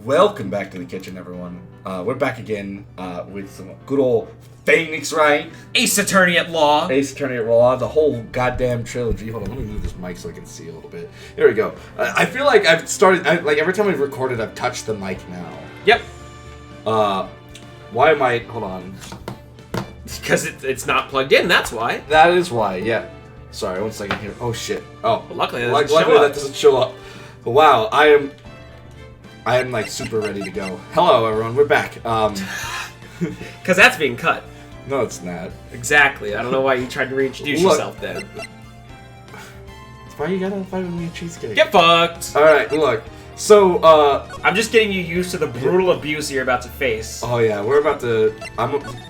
Welcome back to the kitchen, everyone. We're back again with some good old Pheonix, Wright? Ace Attorney at Law. Ace Attorney at Law, the whole goddamn trilogy. Hold on, let me move this mic so I can see a little bit. There we go. I feel like I've started, like every time I've recorded, I've touched the mic now. Yep. Why am I, hold on. Because it's not plugged in, that's why. That is why, yeah. Sorry, 1 second here. Oh shit. Oh. Well, luckily that doesn't show up. But wow, I am like super ready to go. Hello everyone, we're back. Because that's being cut. No, it's not. Exactly. I don't know why you tried to reintroduce yourself then. Why you gotta fight with me a cheesecake? Get fucked! Alright, look. So, I'm just getting you used to the brutal abuse you're about to face. Oh yeah, we're about to...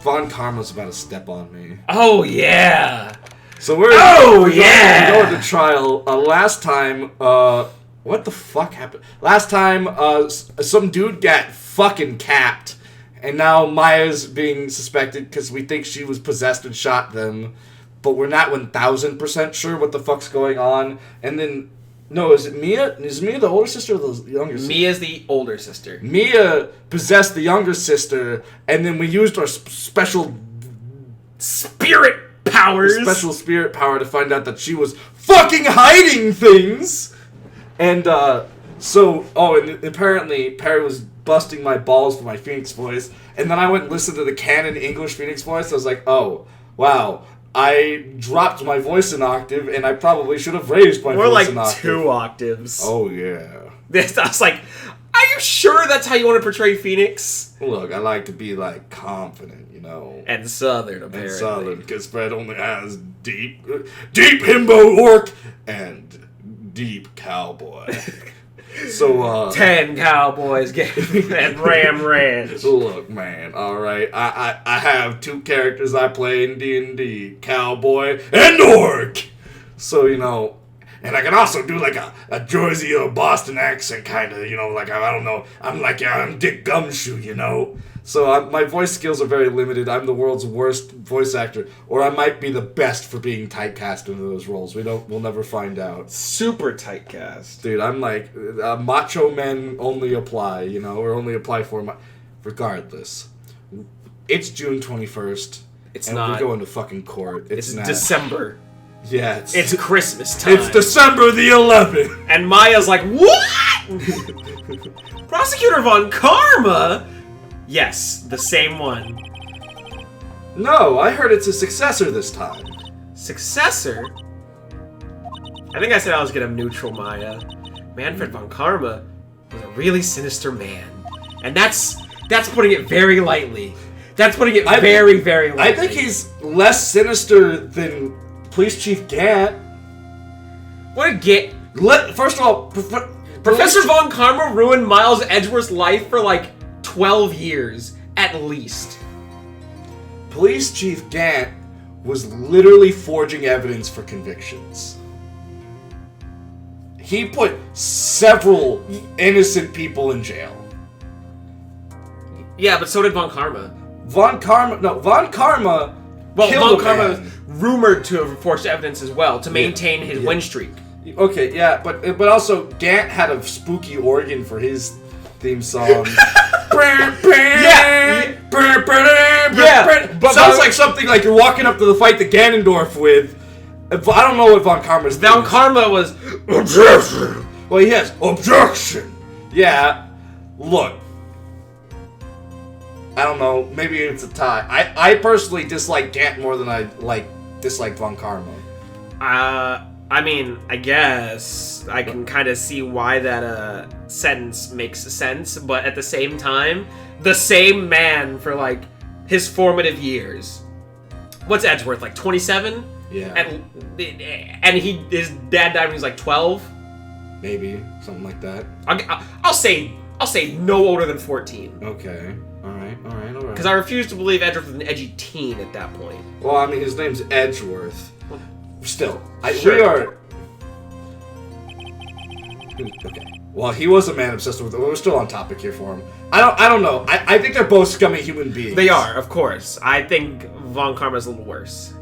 Von Karma's about to step on me. Oh yeah! So we're... Oh we're yeah! Going to trial. Last time, what the fuck happened? Last time, some dude got fucking capped. And now Maya's being suspected because we think she was possessed and shot them. But we're not 1000% sure what the fuck's going on. And then... No, is it Mia? Is Mia the older sister or the younger sister? Mia's the older sister. Mia possessed the younger sister, and then we used our special... Spirit powers! Special spirit power to find out that she was fucking hiding things! And, and apparently Perry was busting my balls for my Pheonix voice, and then I went and listened to the canon English Pheonix voice, I was like, oh, wow, I dropped my voice an octave, and I probably should have raised my voice an octave. More like 2 octaves. Oh, yeah. I was like, are you sure that's how you want to portray Pheonix? Look, I like to be, like, confident, you know. And Southern, apparently. And Southern, because Fred only has deep himbo orc and deep cowboy. So, 10 cowboys and Ram Ranch. Look, man, alright, I have 2 characters I play in D&D, cowboy and orc! So, you know, and I can also do like a Jersey or Boston accent, kind of, you know, like, I don't know, I'm Dick Gumshoe, you know? So my voice skills are very limited. I'm the world's worst voice actor, or I might be the best for being typecast into those roles. We'll never find out. Super typecast. Dude, I'm like, macho men only apply, you know, or only apply for my... Regardless. It's June 21st. It's and not. we're going to fucking court. It's not. December. Yeah, it's Christmas time. It's December the 11th. And Maya's like, what? Prosecutor Von Karma? Yes, the same one. No, I heard it's a successor this time. Successor? I think I said I was gonna neutral Maya. Manfred Von Karma was a really sinister man. And that's putting it very lightly. That's putting it very lightly. I think he's less sinister than Police Chief Gant. What a get. First of all, Professor Von Karma ruined Miles Edgeworth's life for like 12 years, at least. Police Chief Gant was literally forging evidence for convictions. He put several innocent people in jail. Yeah, but so did Von Karma. Von Karma Well, killed Von Karma was rumored to have forged evidence as well, to maintain his win streak. Okay, yeah, but also Gant had a spooky organ for his theme song. Yeah, but sounds like something like you're walking up to the fight the Ganondorf with. I don't know what Von Karma's. Von Karma was objection. Well, he has objection. Yeah, look. I don't know. Maybe it's a tie. I personally dislike Gant more than I dislike Von Karma. I mean, I guess I can kind of see why that sentence makes sense, but at the same time, the same man for like his formative years. What's Edgeworth, like 27? Yeah. And his dad died when he was like 12? Maybe something like that. I'll say no older than 14. Okay. All right. Because I refuse to believe Edgeworth was an edgy teen at that point. Well, I mean, his name's Edgeworth. Still, sure. We are. Okay. Well, he was a man obsessed with. We're still on topic here for him. I don't know. I think they're both scummy human beings. They are, of course. I think Von Karma's a little worse.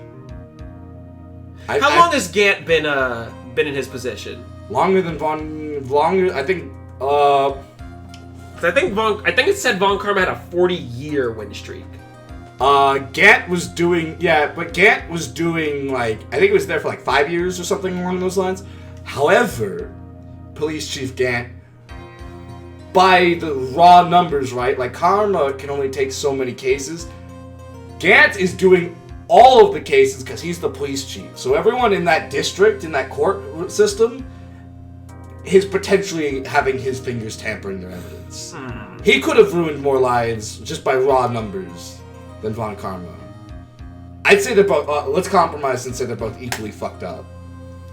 How long has Gant been in his position? Longer than I think. So I think it said Von Karma had a 40-year win streak. Gant was doing, but Gant was doing, like, I think it was there for, like, 5 years or something along those lines. However, Police Chief Gant, by the raw numbers, right, like, Karma can only take so many cases. Gant is doing all of the cases because he's the police chief. So everyone in that district, in that court system, is potentially having his fingers tampering their evidence. He could have ruined more lives just by raw numbers than Von Karma. I'd say they're both, let's compromise and say they're both equally fucked up.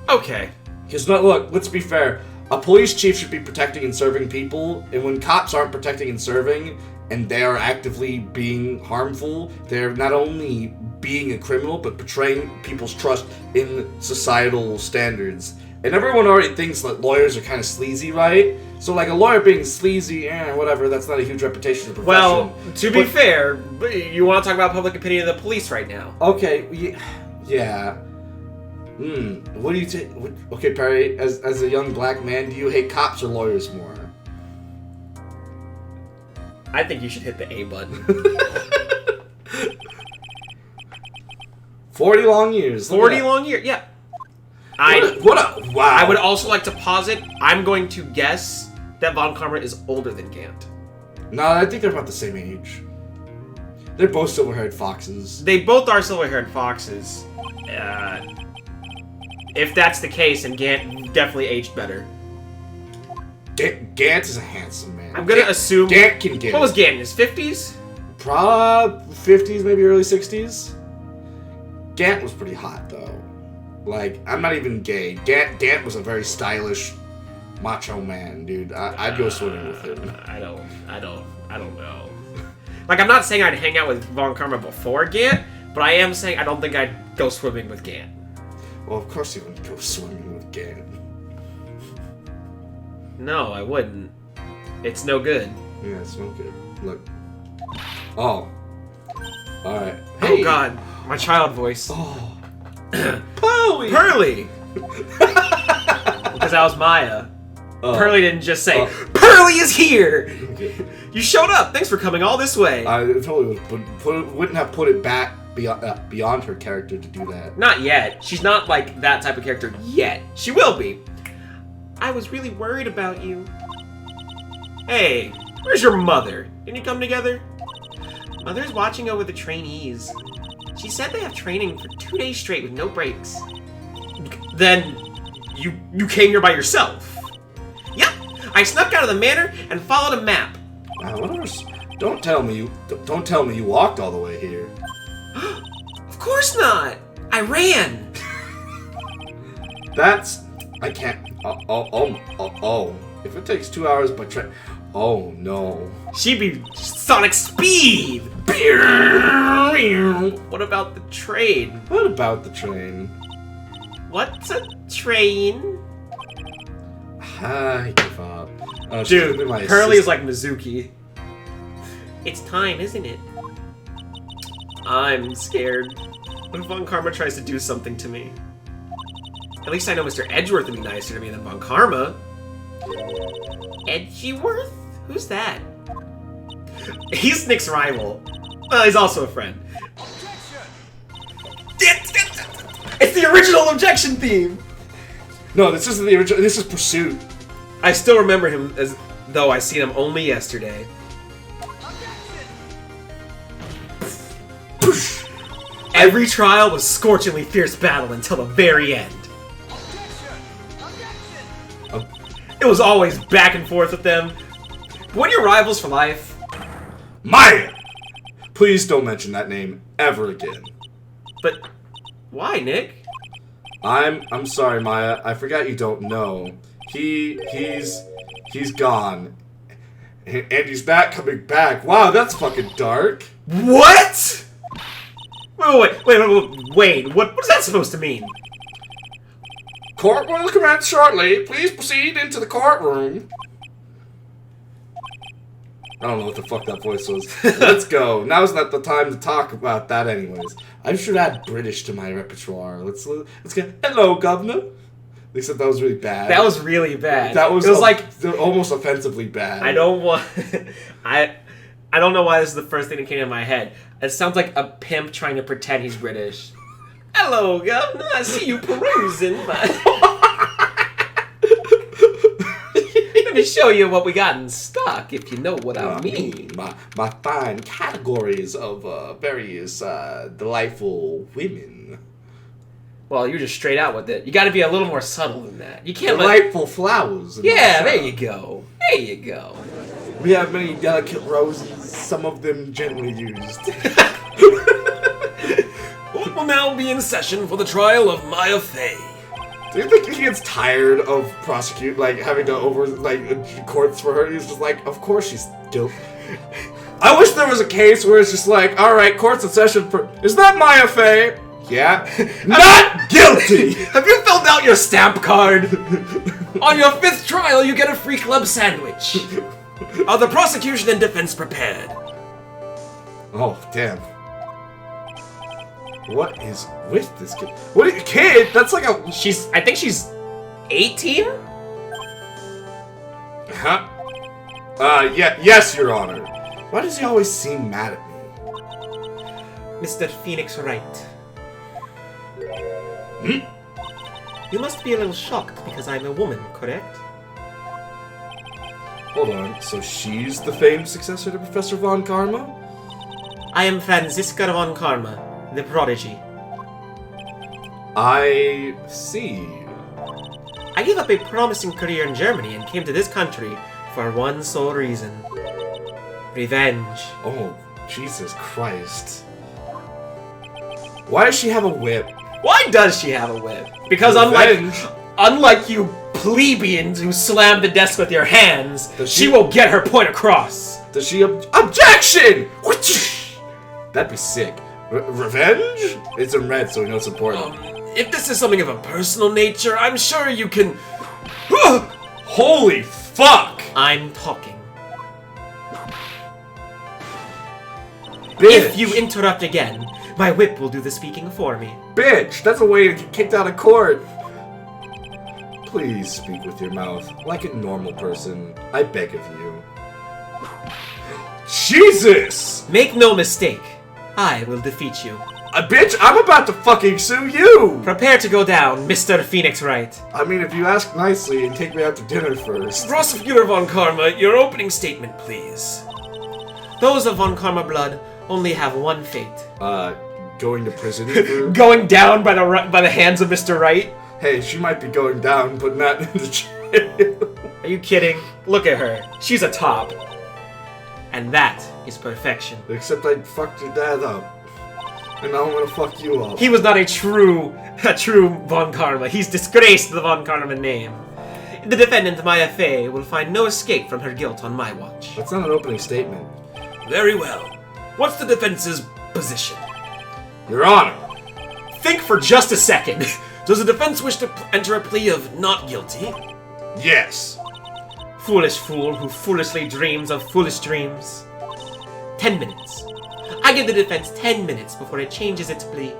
Okay. Because, look, let's be fair. A police chief should be protecting and serving people, and when cops aren't protecting and serving, and they are actively being harmful, they're not only being a criminal, but betraying people's trust in societal standards. And everyone already thinks that lawyers are kind of sleazy, right? So, like, a lawyer being sleazy, whatever, that's not a huge reputation of the profession. Well, to be fair, you want to talk about public opinion of the police right now. Okay, yeah. What do you take? Okay, Perry, as a young black man, do you hate cops or lawyers more? I think you should hit the A button. 40 long years. 40 long years, yeah. Wow. I would also like to posit, I'm going to guess that Von Karma is older than Gant. No, I think they're about the same age. They're both silver-haired foxes. They both are silver-haired foxes. If that's the case, and Gant definitely aged better. Gant is a handsome man. I'm gonna assume... Gant can get What was Gant, in his 50s? Probably 50s, maybe early 60s. Gant was pretty hot, though. Like, I'm not even gay. Gant was a very stylish, macho man, dude. I'd go swimming with him. I don't know. Like, I'm not saying I'd hang out with Von Karma before Gant, but I am saying I don't think I'd go swimming with Gant. Well, of course you wouldn't go swimming with Gant. No, I wouldn't. It's no good. Yeah, it's no good. Look. Oh. Alright. Hey. Oh, God. My child voice. Oh. Pearly! Because that was Maya. Pearly didn't just say, Pearly is here! Okay. You showed up! Thanks for coming all this way! I totally wouldn't have put it back beyond her character to do that. Not yet. She's not, like, that type of character yet. She will be. I was really worried about you. Hey, where's your mother? Didn't you come together? Mother's watching over the trainees. She said they have training for 2 days straight with no breaks. Then, you came here by yourself? Yep, I snuck out of the manor and followed a map. Don't tell me you walked all the way here. Of course not. I ran. I can't. Oh. If it takes 2 hours by train. Oh no. She'd be sonic speed. What about the train? What about the train? What's a train? I give up. Dude, Pearly is like Mizuki. It's time, isn't it? I'm scared. What if Von Karma tries to do something to me? At least I know Mr. Edgeworth would be nicer to me than Von Karma. Edgeworth? Who's that? He's Nick's rival. Well, he's also a friend. It's the original objection theme! No, this isn't the original. This is Pursuit. I still remember him as though I seen him only yesterday. Every trial was scorchingly fierce battle until the very end. It was always back and forth with them. But when you're rivals for life... Maya! Please don't mention that name ever again. But why, Nick? I'm sorry, Maya. I forgot you don't know. He's gone. And he's not coming back. Wow, that's fucking dark. What? Wait, what is that supposed to mean? Court will commence shortly. Please proceed into the courtroom. I don't know what the fuck that voice was. Let's go. Now's not the time to talk about that anyways. I should add British to my repertoire. Let's get... Hello, Governor. Except that was really bad. That was really bad. That was, it was like almost offensively bad. I don't want. I don't know why this is the first thing that came to my head. It sounds like a pimp trying to pretend he's British. Hello, governor. I see you perusing. Let me show you what we got in stock, if you know what I mean. My fine categories of various delightful women. Well, you're just straight out with it. You got to be a little more subtle than that. You can't delightful flowers. Yeah, there you go. There you go. We have many delicate roses, some of them gently used. What will now be in session for the trial of Maya Fey? Do you think he gets tired of having to courts for her? He's just like, of course she's guilty. I wish there was a case where it's just like, all right, court's in session for. Is that Maya Fey? Yeah. Not guilty! Have you filled out your stamp card? On your 5th trial, you get a free club sandwich. Are the prosecution and defense prepared? Oh, damn. What is with this kid? What kid? That's like a. I think she's 18? Huh? Yeah, yes, Your Honor. Why does he always seem mad at me? Mr. Pheonix Wright. Hmm? You must be a little shocked because I'm a woman, correct? Hold on, so she's the famed successor to Professor Von Karma? I am Franziska von Karma, the prodigy. I see. I gave up a promising career in Germany and came to this country for one sole reason. Revenge. Oh, Jesus Christ. Why does she have a whip? Why does she have a whip? Because Revenge. unlike you plebeians who slam the desk with your hands, she will get her point across. Does she objection? That'd be sick. Revenge? It's in red, so we know it's important. If this is something of a personal nature, I'm sure you can. Holy fuck! I'm talking. Bitch. If you interrupt again, my whip will do the speaking for me. Bitch, that's a way to get kicked out of court. Please speak with your mouth, like a normal person. I beg of you. Jesus! Make no mistake, I will defeat you. Bitch, I'm about to fucking sue you! Prepare to go down, Mr. Pheonix Wright. I mean, if you ask nicely and take me out to dinner first. Prosecutor Von Karma, your opening statement, please. Those of Von Karma blood only have one fate. Going to prison for... Going down by the hands of Mr. Wright? Hey, she might be going down, but not in the jail. Are you kidding? Look at her. She's a top. And that is perfection. Except I fucked your dad up. And now I'm gonna fuck you up. He was not a true Von Karma. He's disgraced the Von Karma name. The defendant, Maya Fey, will find no escape from her guilt on my watch. That's not an opening statement. Very well. What's the defense's position? Your Honor. Think for just a second. Does the defense wish to enter a plea of not guilty? Yes. Foolish fool who foolishly dreams of foolish dreams. 10 minutes. I give the defense 10 minutes before it changes its plea.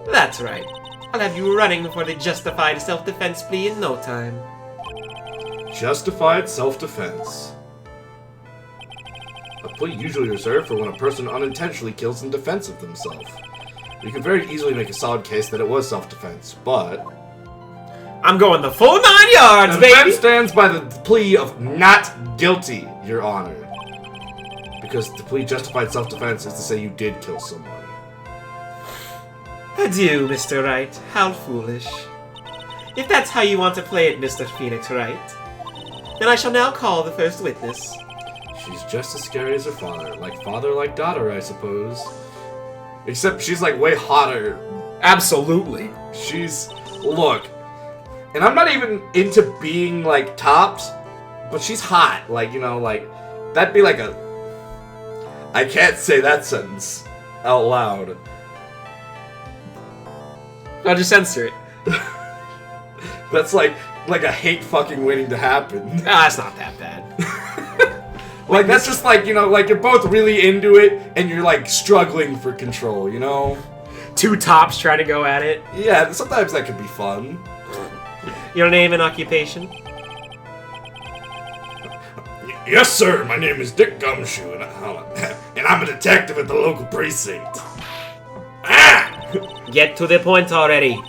That's right. I'll have you running for the justified self-defense plea in no time. Justified self-defense. A plea usually reserved for when a person unintentionally kills in defense of themselves. You could very easily make a solid case that it was self-defense, but... I'm going the full 9 yards, the baby! defense stands by the plea of not guilty, Your Honor. Because to plead justified self-defense is to say you did kill someone. Adieu, Mr. Wright. How foolish. If that's how you want to play it, Mr. Pheonix Wright, then I shall now call the first witness. She's just as scary as her father. Like daughter, I suppose. Except she's like way hotter. Absolutely. She's... Look. And I'm not even into being like tops, but she's hot. Like, you know, like... That'd be like a... I can't say that sentence out loud. I'll just censor it. That's like a hate fucking waiting to happen. Ah, it's not that bad. Like, that's just like, you know, like, you're both really into it, and you're, like, struggling for control, you know? Two tops trying to go at it. Yeah, sometimes that could be fun. Your name and occupation? Yes, sir. My name is Dick Gumshoe, and I'm a detective at the local precinct. Ah! Get to the point already.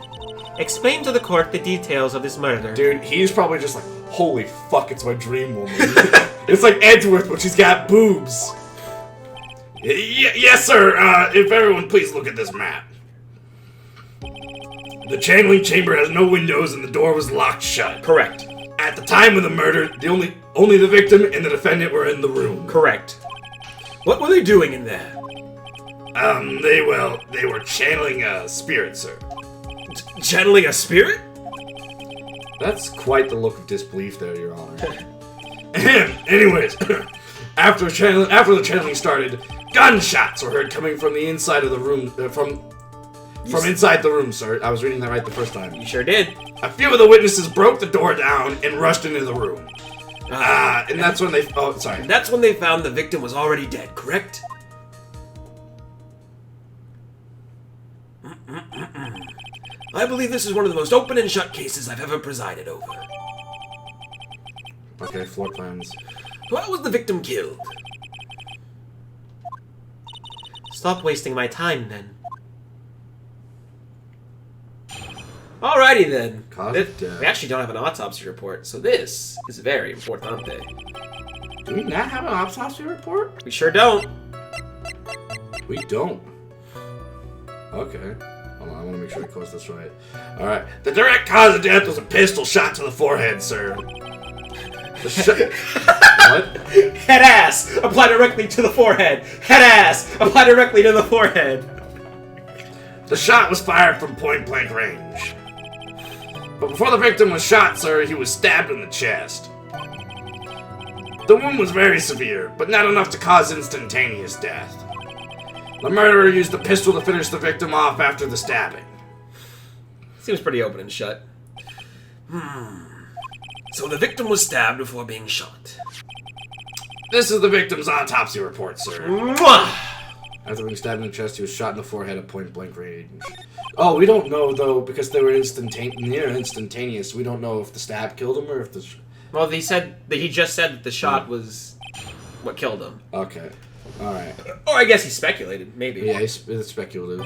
Explain to the court the details of this murder. Dude, he's probably just like, holy fuck, it's my dream woman. It's like Edgeworth, but she's got boobs. Yes, sir. If everyone please look at this map. The channeling chamber has no windows and the door was locked shut. Correct. At the time of the murder, only the victim and the defendant were in the room. Correct. What were they doing in there? They were channeling a spirit, sir. Channeling a spirit? That's quite the look of disbelief there, Your Honor. Anyways, after the channeling started, gunshots were heard coming from the inside of the room, from inside the room, sir. I was reading that right the first time. You sure did. A few of the witnesses broke the door down and rushed into the room. And that's when they... Oh, sorry. That's when they found the victim was already dead, correct? I believe this is one of the most open and shut cases I've ever presided over. Okay, floor plans. How was the victim killed? Stop wasting my time, then. Alrighty, then. Cause of death. We actually don't have an autopsy report, so this is very importante. Do we not have an autopsy report? We sure don't. We don't. Okay. Hold on, I want to make sure I close this right. Alright. The direct cause of death was a pistol shot to the forehead, sir. What? Head ass! Apply directly to the forehead! Head ass! Apply directly to the forehead! The shot was fired from point blank range. But before the victim was shot, sir, he was stabbed in the chest. The wound was very severe, but not enough to cause instantaneous death. The murderer used the pistol to finish the victim off after the stabbing. Seems pretty open and shut. So the victim was stabbed before being shot. This is the victim's autopsy report, sir. Mwah! After being stabbed in the chest, he was shot in the forehead at point blank range. Oh, we don't know, though, because they were near instantaneous. We don't know if the stab killed him or if the... Well, he just said that the shot was what killed him. Okay. Alright. Or I guess he speculated, maybe. Yeah, it's speculative.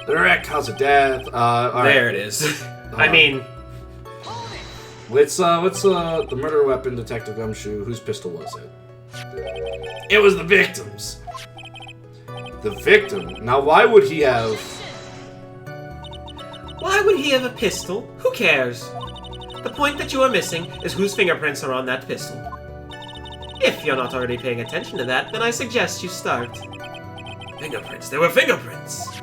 The direct cause of death, There it is. I mean... What's the murder weapon, Detective Gumshoe? Whose pistol was it? It was the victim's. The victim? Now, why would he have... Why would he have a pistol? Who cares? The point that you are missing is whose fingerprints are on that pistol. If you're not already paying attention to that, then I suggest you start. Fingerprints. There were fingerprints.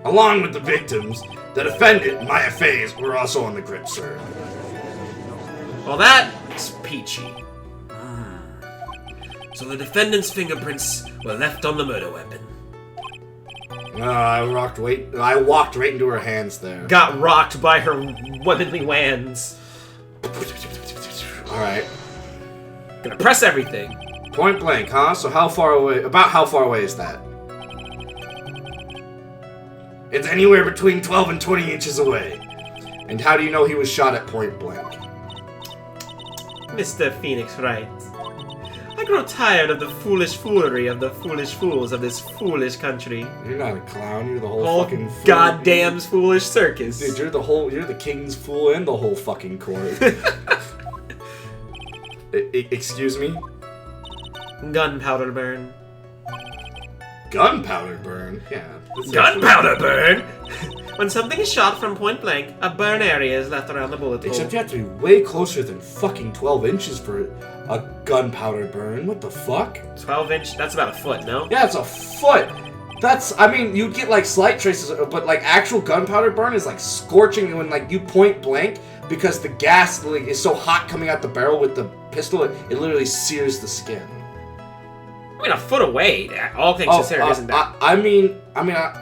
Along with the victims, the defendant, Maya Faye's, were also on the grip, sir. Well, that's peachy. So the defendant's fingerprints were left on the murder weapon. I walked right into her hands there. Got rocked by her womanly wands. Alright. Gonna press everything. Point blank, huh? So how far away... About how far away is that? It's anywhere between 12 and 20 inches away. And how do you know he was shot at point blank? Mr. Pheonix, Wright. I grow tired of the foolish foolery of the foolish fools of this foolish country. You're not a clown, you're the whole fucking fool. Goddamn foolish circus. Dude, you're the king's fool and the whole fucking court. Excuse me? Gunpowder burn. Gunpowder burn? Yeah. Gunpowder burn? When something is shot from point blank, a burn area is left around the bullet hole. Except you have to be way closer than fucking 12 inches for a gunpowder burn. What the fuck? 12 inch? That's about a foot, no? Yeah, it's a foot. I mean, you'd get like slight traces, but like actual gunpowder burn is like scorching when like you point blank because the gas like is so hot coming out the barrel with the pistol, it literally sears the skin. I mean, a foot away, all things considered, isn't that? I mean,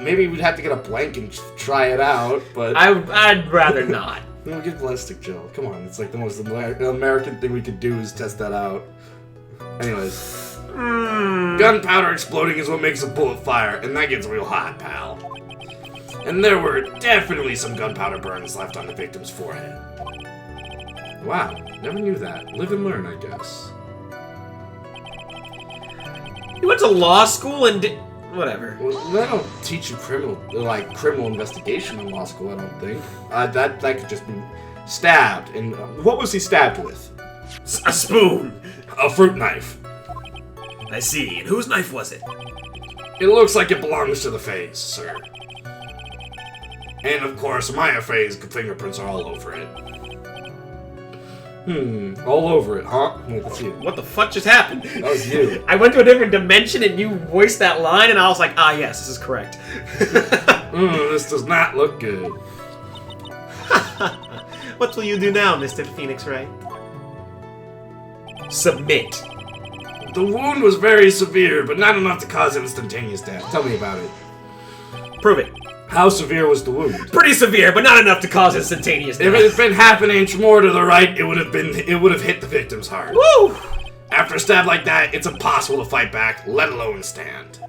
maybe we'd have to get a blank and try it out, but... I'd rather not. We'll get ballistic gel. Come on, it's like the most American thing we could do is test that out. Anyways. Gunpowder exploding is what makes a bullet fire, and that gets real hot, pal. And there were definitely some gunpowder burns left on the victim's forehead. Wow, never knew that. Live and learn, I guess. You went to law school and did... Whatever. Well, they don't teach you criminal investigation in law school, I don't think. That could just be stabbed. And what was he stabbed with? A spoon. A fruit knife. I see. And whose knife was it? It looks like it belongs to the Fae's, sir. And of course, Maya Fae's fingerprints are all over it. All over it, huh? That's you. What the fuck just happened? That was you. I went to a different dimension and you voiced that line and I was like, ah yes, this is correct. This does not look good. What will you do now, Mr. Pheonix Wright? Submit. The wound was very severe, but not enough to cause instantaneous death. Tell me about it. Prove it. How severe was the wound? Pretty severe, but not enough to cause instantaneous death. If it had been half an inch more to the right, it would have hit the victim's heart. Woo! After a stab like that, it's impossible to fight back, let alone stand.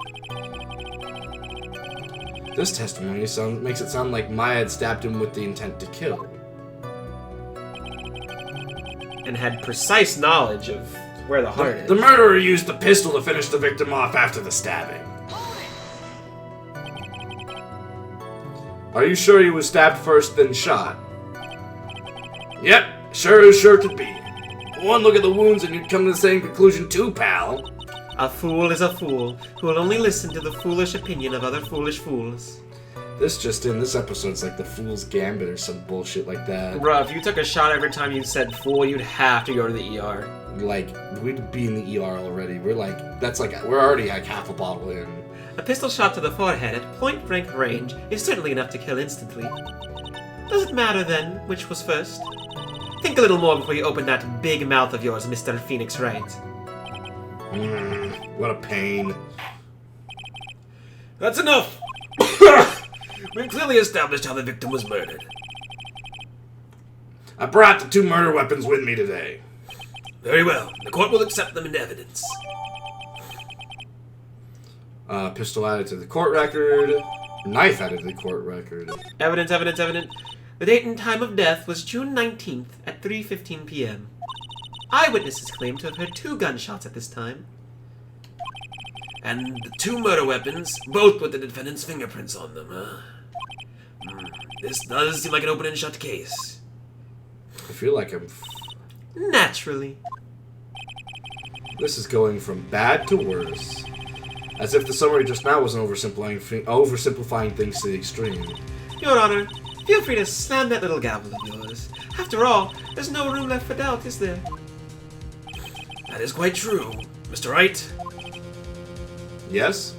This testimony makes it sound like Maya had stabbed him with the intent to kill. And had precise knowledge of where the heart is. The murderer used the pistol to finish the victim off after the stabbing. Are you sure he was stabbed first, then shot? Yep, sure as sure could be. One look at the wounds and you'd come to the same conclusion too, pal. A fool is a fool, who will only listen to the foolish opinion of other foolish fools. This episode's like the Fool's Gambit or some bullshit like that. Bruh, if you took a shot every time you said fool, you'd have to go to the ER. Like, we'd be in the ER already. We're already like half a bottle in. A pistol shot to the forehead at point-blank range is certainly enough to kill instantly. Does it matter, then, which was first? Think a little more before you open that big mouth of yours, Mr. Pheonix Wright. What a pain. That's enough! We've clearly established how the victim was murdered. I brought the 2 murder weapons with me today. Very well. The court will accept them into evidence. Pistol added to the court record. Knife added to the court record. Evidence. The date and time of death was June 19th at 3:15 p.m. Eyewitnesses claim to have heard 2 gunshots at this time. And the 2 murder weapons, both with the defendant's fingerprints on them, huh? This does seem like an open and shut case. I feel like I'm... Naturally. This is going from bad to worse. As if the summary just now wasn't oversimplifying things to the extreme. Your Honor, feel free to slam that little gavel of yours. After all, there's no room left for doubt, is there? That is quite true, Mr. Wright. Yes?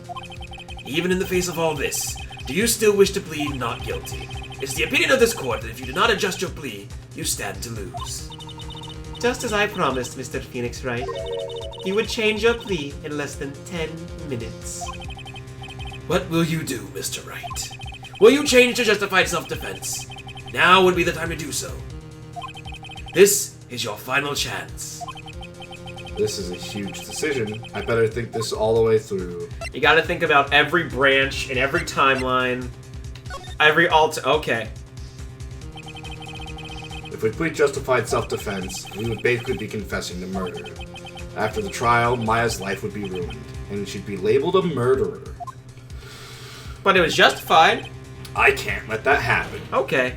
Even in the face of all this, do you still wish to plead not guilty? It's the opinion of this court that if you do not adjust your plea, you stand to lose. Just as I promised, Mr. Pheonix Wright. You would change your plea in less than 10 minutes. What will you do, Mr. Wright? Will you change to justified self-defense? Now would be the time to do so. This is your final chance. This is a huge decision. I better think this all the way through. You gotta think about every branch and every timeline. Every okay. If we plead justified self-defense, we would basically be confessing the murder. After the trial, Maya's life would be ruined, and she'd be labeled a murderer. But it was justified. I can't let that happen. Okay.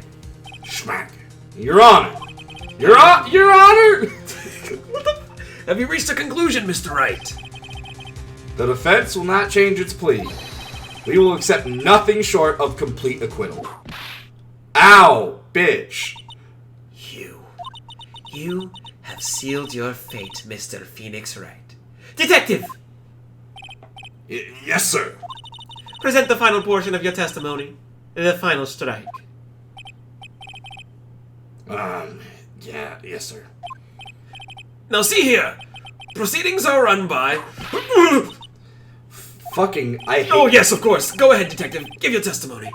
Schmack. Your Honor! Your Honor! Have you reached a conclusion, Mr. Wright? The defense will not change its plea. We will accept nothing short of complete acquittal. Ow, bitch. You have sealed your fate, Mr. Pheonix Wright. Detective! Yes, sir. Present the final portion of your testimony. The final strike. Yeah, yes, sir. Now see here. Proceedings are run by... I hate... Oh, yes, of course. Go ahead, detective. Give your testimony.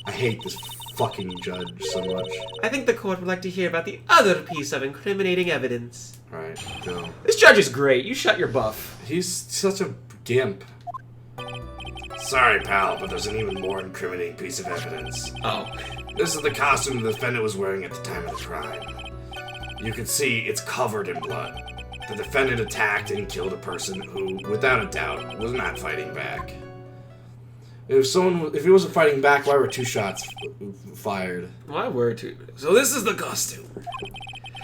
I hate this fucking judge so much. I think the court would like to hear about the other piece of incriminating evidence. Alright, go. This judge is great. You shut your buff. He's such a gimp. Sorry, pal, but there's an even more incriminating piece of evidence. Oh. This is the costume the defendant was wearing at the time of the crime. You can see it's covered in blood. The defendant attacked and killed a person who, without a doubt, was not fighting back. If he wasn't fighting back, why were 2 shots fired? Why were 2? So this is the costume.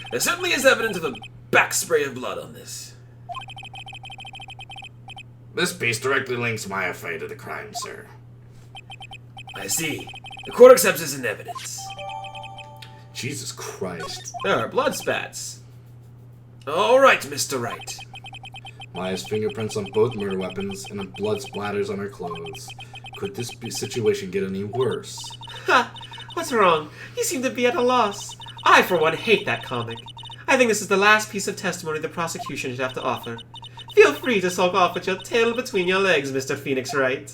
There certainly is evidence of a back spray of blood on this. This piece directly links Maya Fey to the crime, sir. I see. The court accepts this in evidence. Jesus Christ. There are blood spats. All right, Mr. Wright. Maya's fingerprints on both murder weapons and blood splatters on her clothes. Could this situation get any worse? Ha! What's wrong? You seem to be at a loss. I, for one, hate that comic. I think this is the last piece of testimony the prosecution should have to offer. Feel free to sulk off with your tail between your legs, Mr. Pheonix Wright.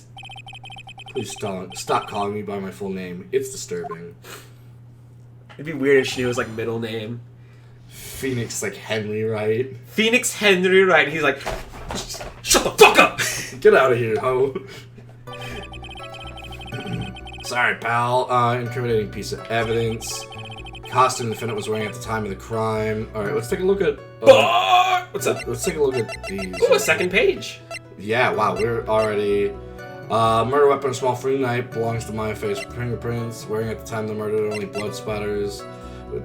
Please stop calling me by my full name. It's disturbing. It'd be weird if she knew his, like, middle name. Pheonix, like Henry Wright. Pheonix Henry Wright. He's like, shut the fuck up! Get out of here, ho. Sorry, pal. Incriminating piece of evidence. Costume the defendant was wearing at the time of the crime. Alright, let's take a look at... what's up? Let's take a look at these. Ooh, a second page. Yeah, wow, we're already... murder weapon, a small free knife, belongs to Maya Fey's fingerprints. Wearing at the time of the murder, only blood splatters.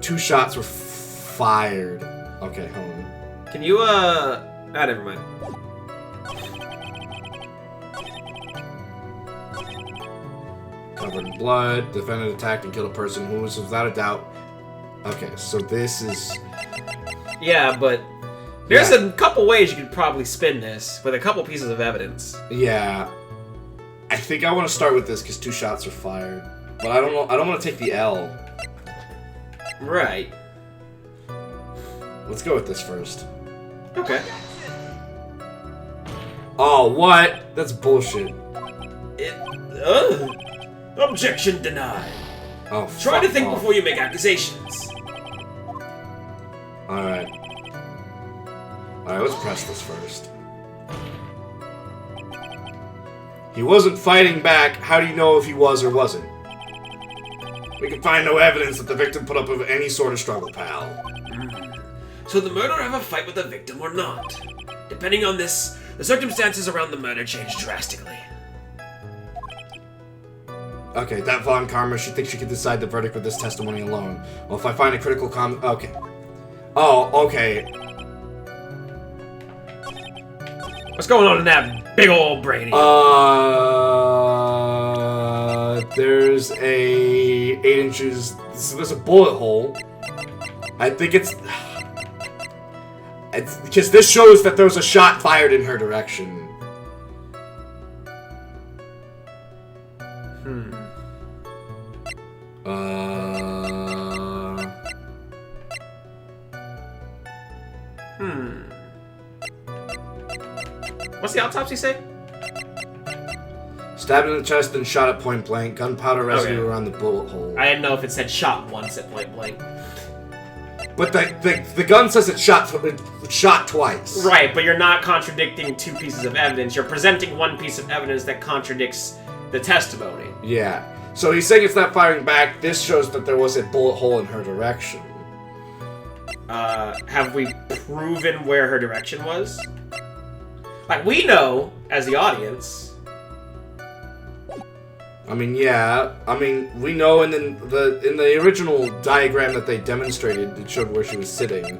2 shots were fired. Okay, hold on. Can you, never mind. Covered in blood. Defendant attacked and killed a person who was, without a doubt... Okay, so this is... Yeah, but there's a couple ways you could probably spin this with a couple pieces of evidence. Yeah. I think I want to start with this because 2 shots are fired. But I don't know. I don't want to take the L. Right. Let's go with this first. Okay. Oh, what? That's bullshit. Objection denied. Oh, Try to think off. before you make accusations. Alright. Alright, let's press this first. He wasn't fighting back. How do you know if he was or wasn't? We can find no evidence that the victim put up with any sort of struggle, pal. So the murderer have a fight with the victim or not? Depending on this, the circumstances around the murder change drastically. Okay, that Von Karma, she thinks she can decide the verdict with this testimony alone. Well, if I find a critical okay. Oh, okay. What's going on in that big old brainy? There's a 8 inches. There's a bullet hole. I think it's because this shows that there was a shot fired in her direction. What's the autopsy say? Stabbed in the chest and shot at point blank. Gunpowder residue around the bullet hole. I didn't know if it said shot once at point blank. But the gun says it shot twice. Right, but you're not contradicting 2 pieces of evidence. You're presenting 1 piece of evidence that contradicts the testimony. Yeah. So he's saying it's not firing back. This shows that there was a bullet hole in her direction. Have we proven where her direction was? Like, we know, as the audience. I mean, yeah. I mean, we know in the original diagram that they demonstrated, it showed where she was sitting.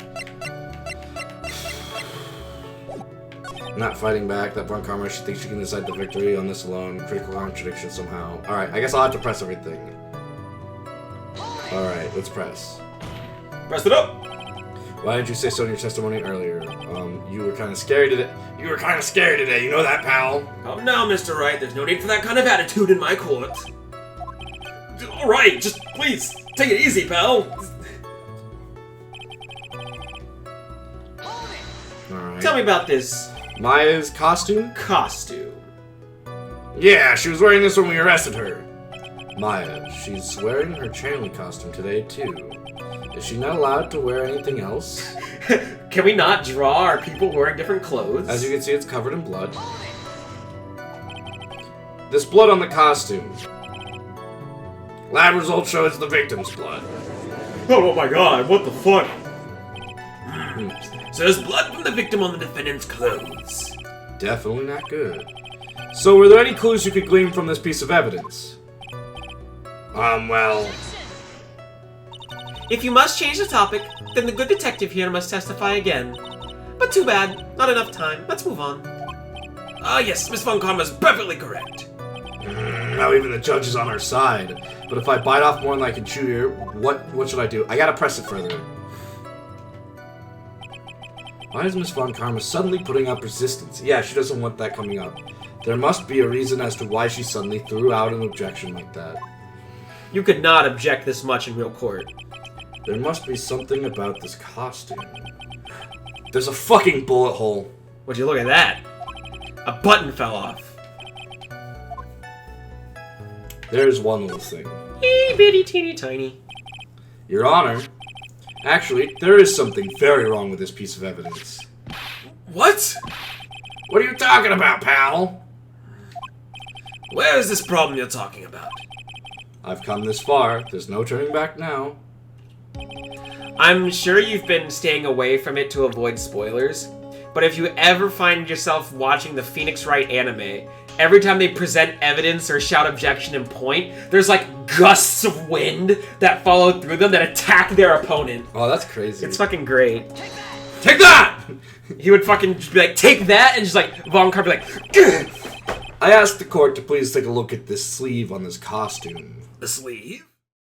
Not fighting back. That Von Karma, she thinks she can decide the victory on this alone. Critical contradiction somehow. Alright, I guess I'll have to press everything. Alright, let's press. Press it up! Why didn't you say so in your testimony earlier? You were kind of scary today. You were kind of scary today, you know that, pal? Oh, now, Mr. Wright, there's no need for that kind of attitude in my court. Alright, just please, take it easy, pal. Alright. Tell me about this Maya's costume? costume. Yeah, she was wearing this when we arrested her. Maya, she's wearing her channeling costume today, too. Is she not allowed to wear anything else? Can we not draw our people wearing different clothes? As you can see, it's covered in blood. This blood on the costume. Lab results show it's the victim's blood. Oh my god, what the fuck? So there's blood from the victim on the defendant's clothes. Definitely not good. So were there any clues you could glean from this piece of evidence? Well... If you must change the topic, then the good detective here must testify again. But too bad, not enough time. Let's move on. Ah yes, Miss Von Karma's perfectly correct. Now even the judge is on our side. But if I bite off more than I can chew here, what should I do? I gotta press it further. Why is Miss Von Karma suddenly putting up resistance? Yeah, she doesn't want that coming up. There must be a reason as to why she suddenly threw out an objection like that. You could not object this much in real court. There must be something about this costume. There's a fucking bullet hole. Would you look at that? A button fell off. There's one little thing. Itty bitty teeny tiny. Your Honor, actually, there is something very wrong with this piece of evidence. What? What are you talking about, pal? Where is this problem you're talking about? I've come this far. There's no turning back now. I'm sure you've been staying away from it to avoid spoilers, but if you ever find yourself watching the Pheonix Wright anime, every time they present evidence or shout objection and point, there's like gusts of wind that follow through them that attack their opponent. Oh, that's crazy. It's fucking great. Take that! He would fucking just be like, take that, and just like, Von Karma be like, Gah! I asked the court to please take a look at this sleeve on this costume. The sleeve?